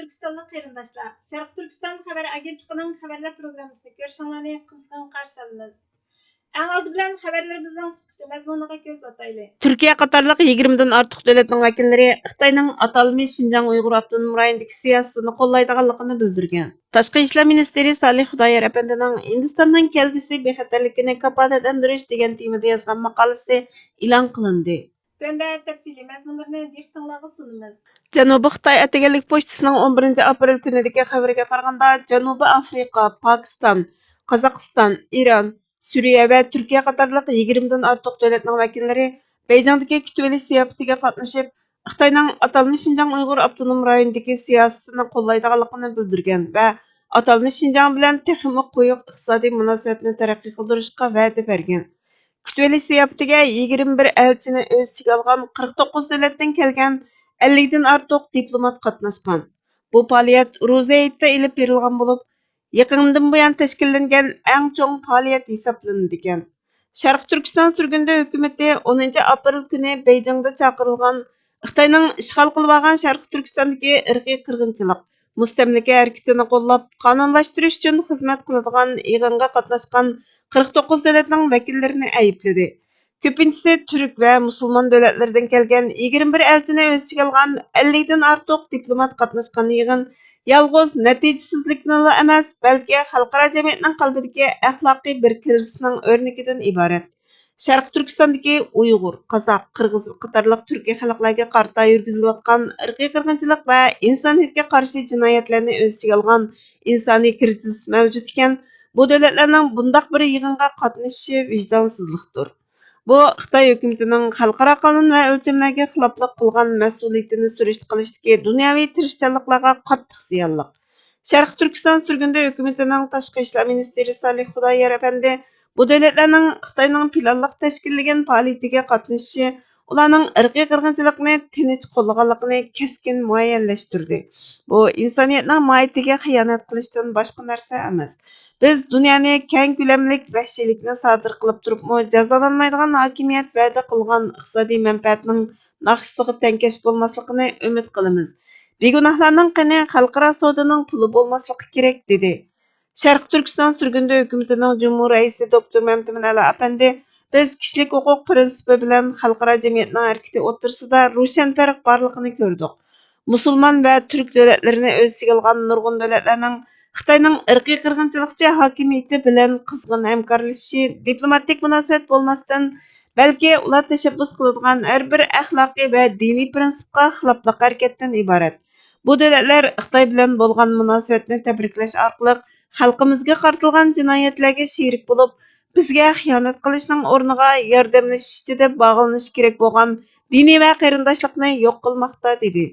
Türkistanlıq qarindaşlar, Şərq Türkistan xəbər agentliğinin xəbərlər proqramısını görüşünüzü qızğın qarşı alırıq. Ən aldı bilan xəbərlərimizin qısqacha məzmuniga göz ataylı. Türkiye qatarlıq 20'den artıq dövlətin vəkilləri Xitayning atalmış Şinjan Uyğur Avtonom rayonidagi siyosatini qo'llaydiganligini bildirgan. Tashqi ishlar ministri Salih Xudoyor apandining Hindistonning kelgusi bexatarligini kafolatlantirish degan temada yozgan maqolasi e'lon qilindi. Tönde təfsili məzmunlarını diqqətinizə sunumuz. Janubiy Xitoy ataganlik pochtasining 11 aprel kunidagi xabariga qaraganda Janubiy Afrika, Pokiston, Qozog'iston, Iran, Suriya va Turkiya qatorliq 20 dan ortiq davlatning vakillari Beyjingdagi kutib olish ziyofatiga qatnashib, Xitoyning atalmish Şinjan Uyg'ur avtonom rayonidagi siyosatini qo'llaydiganligini bildirgan va atalmish Şinjan bilan texnik quyuq iqtisodiy munosabatni taraqqiy qildirishga va'da bergan. Kutib olish ziyofatiga 21 elchini o'z ichiga olgan 49 davlatdan kelgan 50 dan ortiq diplomat qatnashgan. Bu faoliyat Ro'zayitda ilib berilgan bo'lib, yaqindan buyon tashkillangan eng chong faoliyat hisoblanadi ekan. Sharq Turkiston surgunda hukumati 10 aprel kuni Beyjingda chaqirilgan Xitoyning ishg'ol qilib olgan Sharq Turkistondagi irqiy qirg'inchilik, mustamlaka harakatini qo'llab, qonunlashtirish uchun xizmat qiladigan yig'inga qatnashgan 49 davlatning vakillarini aybladi. Ko'pinchisi Türk va musulmon davlatlardan kelgan 21 elchini o'z ichiga olgan 50 dan ortiq diplomat qatnashgan yig'in yolg'iz natijasizlikni emas, balki xalqaro jamiyatning qalbidagi axloqiy bir kirsning o'rnikidan iborat. Sharq Turkistondagi Uyg'ur, Qozoq, Qirg'iz qatorliq turkiy xalqlarga qarata yurgizilayotgan irqiy qirg'inchilik va insoniyatga qarshi jinoyatlarni o'z ichiga olgan insoniy krizis mavjud ekan, bu davlatlarning bundoq bir yig'inga qatnashishi vijdonsizlikdir. Bu Xitoy hukumatining xalqaro qonun va o'lchamlarga xiloflik qilgan mas'uliyatini surishti qilishdagi dunyoviy tirishchanliklarga qattiq ziyonliq. Sharq Turkiston surgunda hukumatining tashqi ishlar ministri Salih Xudoyor apandi bu davlatlarning Xitoyning planliq tashkillagan faoliyatiga qatnashishi ularning irqiy qirg'inchilikni tinch qo'llaganligini keskin muayyanlashtirdi. Bu insoniyatning mohiyatiga xiyonat qilishdan boshqa narsa emas. Biz dunyoni keng ko'lamlik vahshiylikni sodir qilib turibmi, jazolanmaydigan hokimiyat va'da qilgan iqtisodiy manfaatning naqshisiga tankash bo'lmasligini umid qilamiz. Begunohlarning qini xalqaro savdoning puli bo'lmasligi kerak dedi. Sharq Turkiston surgunda hukumatining Cumhur raisi Dr. Mamtuminali apandi biz kishilik huquq prinsipi bilan xalqaro jamiyatning harakati o'rtasida ro'shan farq borligini ko'rdik. Musulmon va turk davlatlarini o'z ichiga olgan nurg'un davlatlarning Xitoyning irqiy qirg'inchilikchi hokimiyati bilan qizg'in hamkorlashishi diplomatik munosabat bo'lmasdan, balki ular tashabbus qiladigan har bir axloqiy va diniy prinsipga xiloflik harakatdan iborat. Bu davlatlar Xitoy bilan bo'lgan munosabatni tabriklash orqali xalqimizga qaratilgan jinoyatlarga sherik bo'lib, bizga xiyonat qilishning o'rniga yordamlashish deb bog'lanish kerak bo'lgan diniy va qarindoshlikni yo'q qilmoqda dedi.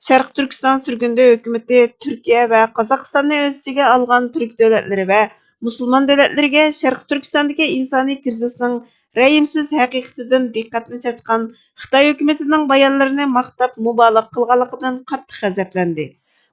Sharq Turkiston surgunda hukumati Turkiya va Qozog'istonni o'z ichiga olgan turk davlatlari va musulmon davlatlariga Sharq Turkistondagi insoniy krizisning rayimsiz haqiqatidan diqqatni chachgan Xitoy hukumatining bayonlarini maqtab mubolag'a qilganligidan qattiq g'azablandi.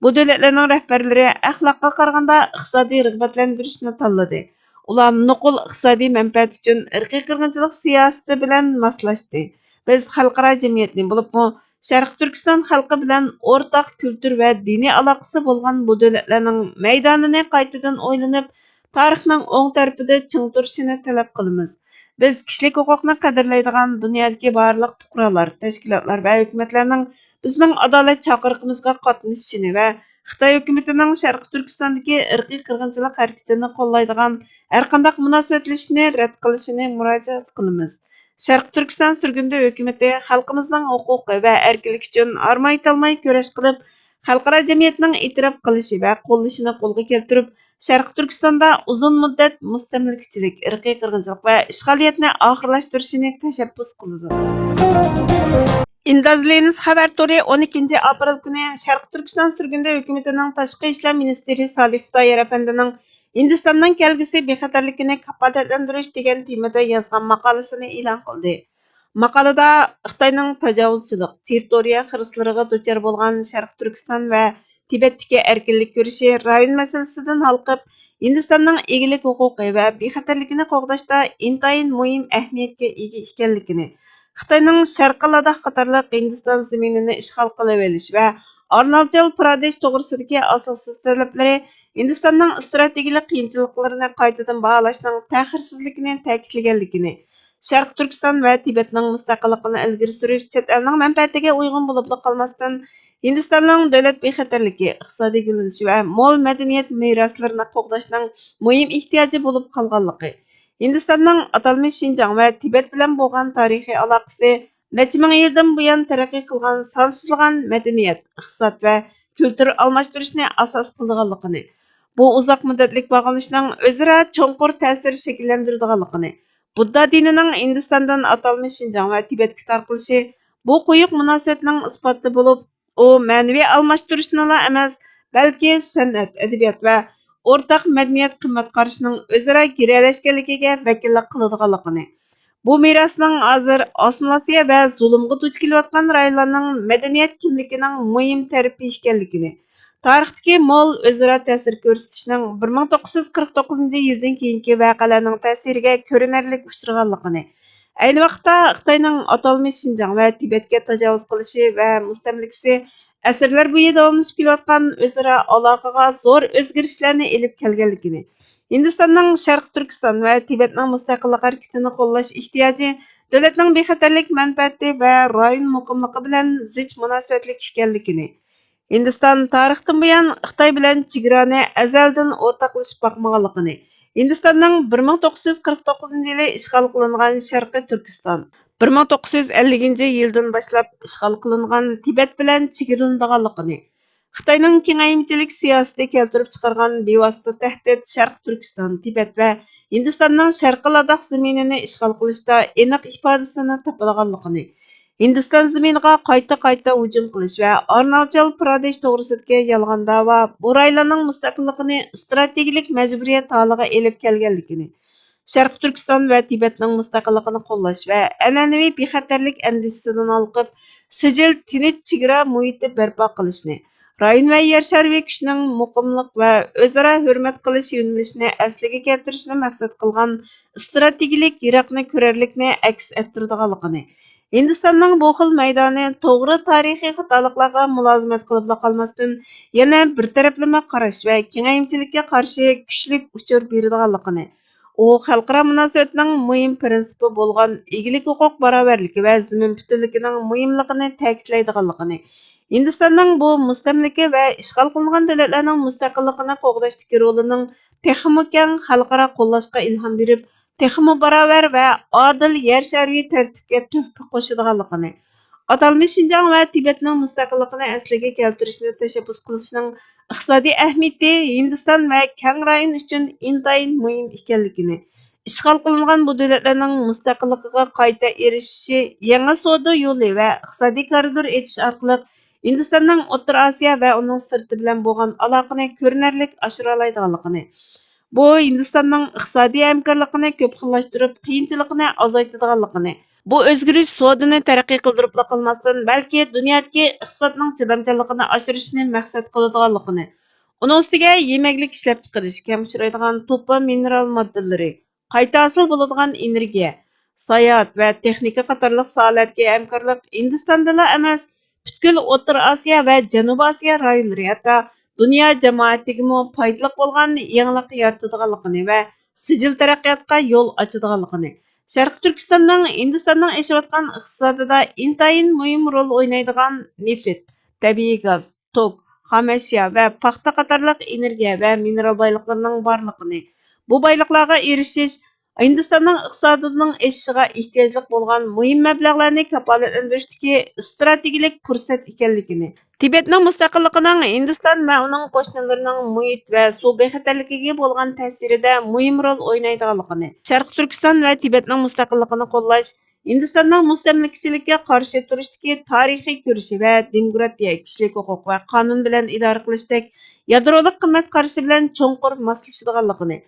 Bu davlatlarning rahbarlari axloqqa qaraganda iqtisodiy rag'batlantirishni tanladi. Ular nuqul iqtisodiy manfaat uchun irqiy qirg'inchilik siyosati bilan moslashdi. Biz xalqaro jamiyatni bo'libmi Sharq Turkiston xalqi bilan o'rtaq kultur va diniy aloqasi bo'lgan bu davlatlarning maydonini qaytadan o'ylanib, tarixning o'ng tarafida ching turishini talab qilamiz. Biz kishilik huquqni qadrlaydigan dunyodagi barliq fuqarolar, tashkilotlar va hukumatlarning bizning adolat chaqiriqimizga qatnashishini va Xitoy hukumatining Sharq Turkistondagi irqiy qirg'inchilik harakatini qo'llaydigan har qanday munosabatlashishni rad qilishini murojaat qilamiz. Sharq Turkiston surgunda hukumati xalqimizning huquqi va erkinligi uchun armoy-talmay kurash qilib, xalqaro jamiyatning e'tirof qilishi va qo'llashini qo'lga keltirib, Sharq Turkistonda uzun muddat mustamlakachilik, irqiy qirg'inchilik va ishg'oliyatni oxirlashtirishini tashabbus qiladi. Indazleniz xabar tori 12 aprel kuni Sharq Turkiston surgunda hukumatining tashqi ishlar ministri Salih Xudoyor apandining Hindistonning kelgusi bexatarligini kafolatlantirish degan temada yozgan maqolasini e'lon qildi. Maqolada Xitoyning tajovuzchilik, territoriya xiristlariga duchor bo'lgan Sharq Turkiston va Tibetdagi erkinlik ko'rishi rayon masalasidan halqib, Hindistonning egilik huquqi va bexatarligini qo'g'dashda intayin muhim ahamiyatga ega ekanligini, Xitoyning Sharqi Ladakh qatorliq Hindiston zaminini ishg'ol qilib olish va Arunachal Pradesh to'g'risidagi asossiz talablari Hindistonning strategik qiyinchiliklarini qaytadan baholashning ta'xirsizligini ta'kidlaganligini, Sharq Turkiston va Tibetning mustaqilligini ilgari surish chet elning manfaatiga uyg'un bo'lib qolmasdan Hindistonning davlat bexatarligi, iqtisodiy gullanishi va mo'l madaniyat meroslarini qo'g'dashning muhim ehtiyoji bo'lib qolganligi. Hindistonning atalmish Şinjan va Tibet bilan bo'lgan tarixiy aloqasi necha ming yildan buyon taraqqiy qilgan sonsizlagan madaniyat, iqtisod va kultur almashtirishni asos qilganligini, bu uzoq muddatlik bog'lanishning o'zaro cho'nqur ta'sir shakllantiradiganligini, Budda dinining Hindistondan atalmish Şinjan va Tibetga tarqalishi bu quyuq munosabatning isboti bo'lib, u ma'naviy almashtirishniلا emas, balki san'at, adabiyot va o'rtaq madaniyat qimmat qarashining o'zaro giralashganligiga vakillik qiladiganligini, bu merosning hozir Osmon Osiyo va zulmga duch kelayotgan rayonlarning madaniyat kimligining muhim tarafi ekanligini, tarixdagi mo'l o'zaro ta'sir ko'rsatishning 1949 yildan keyingi voqealarning ta'siriga ko'rinarli uchraganligini, ayni vaqtda Xitoyning atalmish Şinjan va Tibetga tajovuz qilishi va mustamlikasi asrlar bo'yi davomlashib kelayotgan o'zaro aloqaga zo'r o'zgarishlarni elib kelganligini, Hindistonning Sharq Turkiston va Tibetning mustaqillik harakatini qo'llash ehtiyoji davlatning bexatarlik manfaati va rayon muqimligi bilan zich munosabatli ekanligini, Hindiston tarixdan buyon Xitoy bilan chegarani azaldan o'rtoqlashib boqmaganligini, Hindistonning 1949 yili ishg'ol qilingan Sharqiy Turkiston, 1950 yildan boshlab ishg'ol qilingan Tibet bilan chegaralanganligini, Xitoyning kengayimchilik siyosati keltirib chiqargan bevosita tahdid Sharq Turkiston, Tibet va Hindistonning Sharqi Ladakh zaminini ishg'ol qilishda aniq ifodasini topadiganligini, Hindiston zaminiga qayta hujum qilish va Arunachal Pradesh to'g'risidagi yolg'on da'vo bu rayonlarning mustaqilligini strategik majburiyat holiga elib kelganligini, Sharq Turkiston va Tibetning mustaqilligini qo'llash va an'anaviy bexatarlik andishidan olqib, sijil tinch chegara muhiti barpo qilishni, rayon va yer sharviy kuchning muqimlik va o'zaro hurmat qilish yo'nalishini asliga keltirishni maqsad qilgan strategik yiroqni ko'rarlikni aks ettiradiganligini, Hindistonning bu xil maydoni to'g'ri tarixiy xatoliklarga mulozimat qilib qolmasdan yana bir taraflama qarash va kengayimchilikka qarshi kuchlik uchur beradiganligini, u xalqaro munosabatning muhim prinsipi bo'lgan egilik huquq barobarligi va zamin butunligining muhimligini ta'kidlaydiganligini, Hindistonning bu mustamlika va ishg'ol qilingan davlatlarning mustaqilligini qo'g'dashdagi rolining texmi keng xalqaro qo'llashga ilhom berib, texmi barobar va odil yer sharviy tartibga tuhfa qo'shadiganligini, atalmish Şinjan va Tibetning mustaqilligini asliga keltirishni tashabbus qilishning iqtisodiy ahamiyati Hindiston va keng rayon uchun intayin muhim ekanligini, ishg'ol qilingan bu davlatlarning mustaqilligiga qayta erishishi yangi savdo yo'li va iqtisodiy koridor etish orqali Hindistonning O'rta Osiyo va uning sirti bilan bo'lgan aloqani ko'rinarli oshira oladiganligini, bu Hindistonning iqtisodiy hamkorligini ko'p xillashtirib, qiyinchilikni azaytadiganligini, bu o'zgarish savdoni taraqqiy qildirib qolmasdan, balki dunyodagi iqtisodning chidamchanligini oshirishni maqsad qiladiganligini, uning ustiga yemaklik ishlab chiqarish, kam uchraydigan to'pa mineral moddalari, qayta hosil bo'ladigan energiya, sayohat va texnika qatorliq sohalarga hamkorlik Hindistondala emas, butkul O'rta Osiyo va Janubiy Osiyo rayonlari hatto dunyo jamoatigami foydali bo'lgan yangilik yaratadiganligini va sijil taraqqiyotga yo'l ochadiganligini, Sharq Turkistonning Hindistonning eshayotgan iqtisodida intayin muhim rol o'ynaydigan neft, tabiiy gaz, tok, xom ashyo va paxta qatorliq energiya va mineral boyliqlarining borligini, bu boyliqlarga erishish Hindistonning iqtisodining o'sishiga ehtiyojli bo'lgan muhim mablag'larni kafolatlantirishdagi strategik fursat ekanligini, Tibetning mustaqilligining Hindiston va uning qo'shnilarining muhit va suv bexatarligiga bo'lgan ta'sirida muhim rol o'ynaydiganligini, Sharq Turkiston va Tibetning mustaqilligini qo'llash Hindistonning mustamlakachilikka qarshi turishdagi tarixiy kurashi va demokratiya, kishilik huquq va qonun bilan idora qilishdek yadrolik qimmat qarashi bilan cho'nqur moslashadiganligini,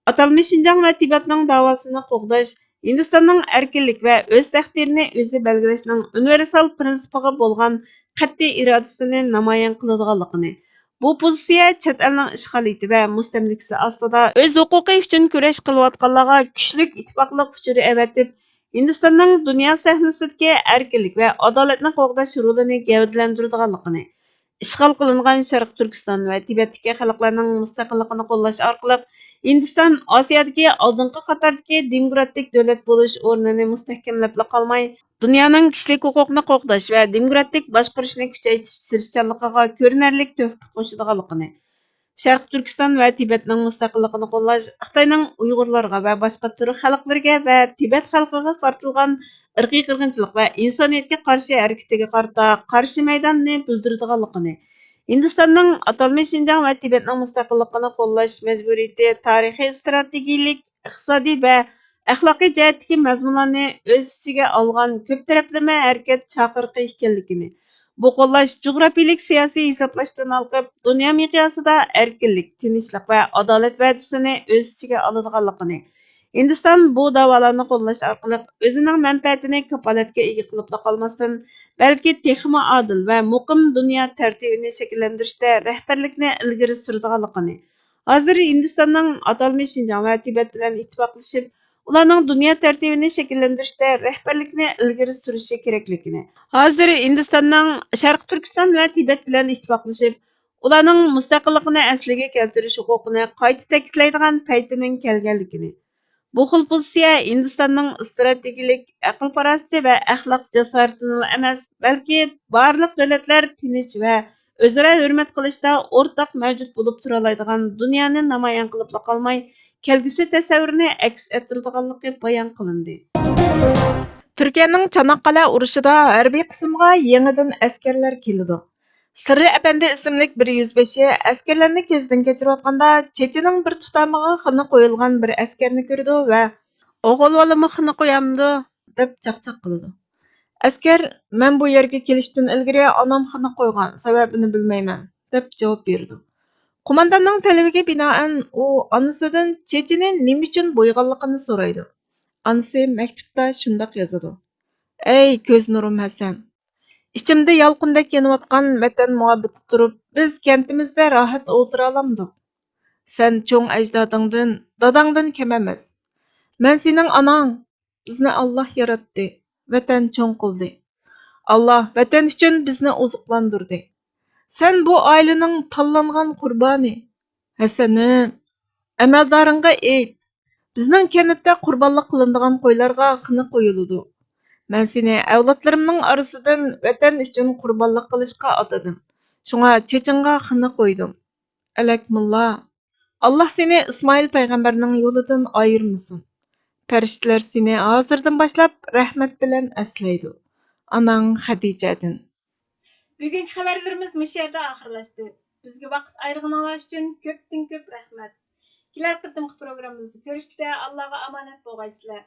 atalmish Şinjan va Tibetning davosini qo'g'dash Hindistonning erkinlik va o'z taqdirini o'zi belgilashning universal prinsipiga bo'lgan qat'iy irodasini namoyon qiladiganligini, bu pozitsiya chet elning ishg'oliyati va mustamlikasi ostida o'z huquqi uchun kurash qilayotganlarga kuchlik ittifoqlik uchuri avatib, Hindistonning dunyo sahnasidagi erkinlik va adolatni qo'g'dash rolini gavdalantiradiganligini, ishg'ol qilingan Sharq Turkiston va Tibetdagi xalqlarning mustaqilligini qo'llash orqali Hindiston Osiyodagi oldingi qatordagi demokratik davlat bo'lish o'rnini mustahkamlab qolmay, dunyoning kishilik huquqni qo'g'dash va demokratik boshqarishni kuchaytirish tirishchanligiga ko'rinarli tuhfa qo'shadiganligini, Sharq Turkiston va Tibetning mustaqilligini qo'llash Xitoyning Uyg'urlarga va boshqa turk xalqlariga va Tibet xalqiga qartilgan irqiy qirg'inchilik va insoniyatga qarshi harakatiga qarata qarshi maydonni bildiradiganligini, Hindistonning atalmish Şinjan va Tibetning mustaqilligini qo'llash majburiyati tarixiy, strategik, iqtisodiy va axloqiy jihatdagi mazmunlarni o'z ichiga olgan ko'p taraflama harakat chaqiriqi ekanligini, bu qo'llash jug'rafiyalik siyosiy hisoblashdan olib dunyo miqyosida erkinlik, tinchlik va adolat va'dasini o'z ichiga oladiganligini, Hindiston bu da'volarni qo'llash orqali o'zining manfaatini kafolatga ega qilib qolmasdan, balki texmi odil va muqim dunyo tartibini shakllantirishda rahbarlikni ilgari suradiganligini, hozir Hindistonning atalmish Şinjan va Tibet bilan ittifoqlashib, ularning dunyo tartibini shakllantirishda rahbarlikni ilgari surishi kerakligini, hozir Hindistonning Sharq Turkiston va Tibet bilan ittifoqlashib, ularning mustaqilligini asliga keltirish huquqini qayta ta'kidlaydigan paytining kelganligini, bu xil pozitsiya Hindistonning strategik aql farosati va axloq jasoratini emas, balki barliq davlatlar tinch va o'zaro hurmat qilishda o'rtaq mavjud bo'lib tura oladigan dunyoni namoyon qilib qolmay, kelgusi tasavvurini aks ettiradiganligi bayon qilindi. Turkiyaning Çanakkale urushida harbiy qismga yangidan askarlar keladi. Sirri Efendi ismli bir yüzbaşı askerlarni ko'zdan kechirayotganda Chechining bir tutamiga xina qo'yilgan bir askarni ko'rdi va "O'g'il bolami xina qo'yamdi" deb chaqchaq qildi. Askar "Men bu yerga kelishdan ilgari onam xina qo'ygan, sababini bilmayman" deb javob berdi. Qo'mondonning talabiga binoan u onasidan Chechini nima uchun bo'yganligini so'raydi. Onasi maktubda shundoq yozadi: "Ey ko'z nurim Hasan, İçimde yalqındek yanıvatqan vatan muhabbeti turib, biz kentimizde rahat o'tira olamdik. Sen cho'ng ajdodingdan, dadangdan kam emas. Men sening onang. Bizni Alloh yaratdi, vatan cho'ng qildi. Alloh vatan uchun bizni oziqlantirdi. Sen bu oilaning tanlangan qurboni. Hasanim, amaldoringga ayt. Bizning kentda qurbonlik qilinadigan qo'ylarga xina qo'yiladi. Men seni avlodlarimning orasidan vatan uchun qurbonlik qilishga atadim. Shunga Chechinga xina qo'ydim. Alakmulla, Alloh seni İsmail payg'ambarning yo'lidan ayirmasin. Farishtalar seni hozirdan boshlab rahmat bilan aslaydi. Anang Xadijadan." Bugungi xabarlarimiz bu yerda oxirlashdi. Bizga vaqt ayirganingiz uchun ko'p rahmat. Kelar qitimqi programmamizda ko'rishguncha Allohga omonat bo'lgaysizlar.